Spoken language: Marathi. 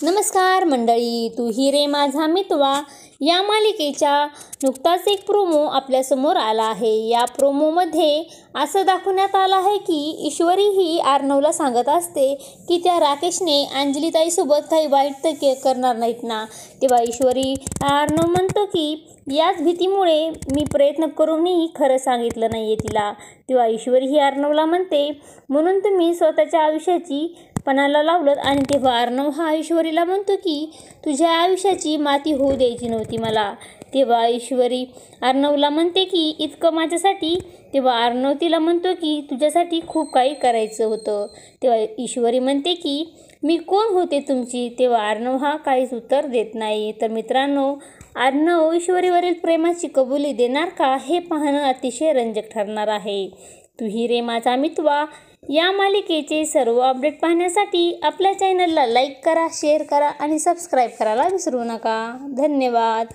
नमस्कार मंडळी, तू ही रे माझा मितवा या मालिकेच्या नुकताच एक प्रोमो आपल्यासमोर आला आहे। या प्रोमोमध्ये असं दाखवण्यात आलं आहे की ईश्वरी ही अर्णवला सांगत असते की त्या राकेशने अंजलीताईसोबत काही वाईट तर करणार नाहीत ना। तेव्हा ईश्वरी अर्णव म्हणतो की याच भीतीमुळे मी प्रयत्न करूनही खरं सांगितलं नाही आहे तिला। तेव्हा ईश्वरी ही अर्णवला म्हणते म्हणून तुम्ही स्वतःच्या आयुष्याची पणाला लावलं। आणि तेव्हा अर्णव हा ईश्वरीला म्हणतो की तुझ्या आयुष्याची माती होऊ द्यायची नव्हती मला। तेव्हा ईश्वरी अर्णवला म्हणते की इतकं माझ्यासाठी। तेव्हा अर्णव तिला म्हणतो की तुझ्यासाठी खूप काही करायचं होतं। तेव्हा ईश्वरी म्हणते की मी कोण होते तुमची। तेव्हा अर्णव हा काहीच उत्तर देत नाही। तर मित्रांनो, अर्णव ईश्वरीवरील प्रेमाची कबुली देणार का हे पाहणं अतिशय रंजक ठरणार आहे। तू ही रे माझा मितवा या मालिकेचे सर्व अपडेट पाहण्यासाठी आपल्या चॅनलला लाईक करा, शेअर करा आणि सबस्क्राईब करायला विसरू नका। धन्यवाद।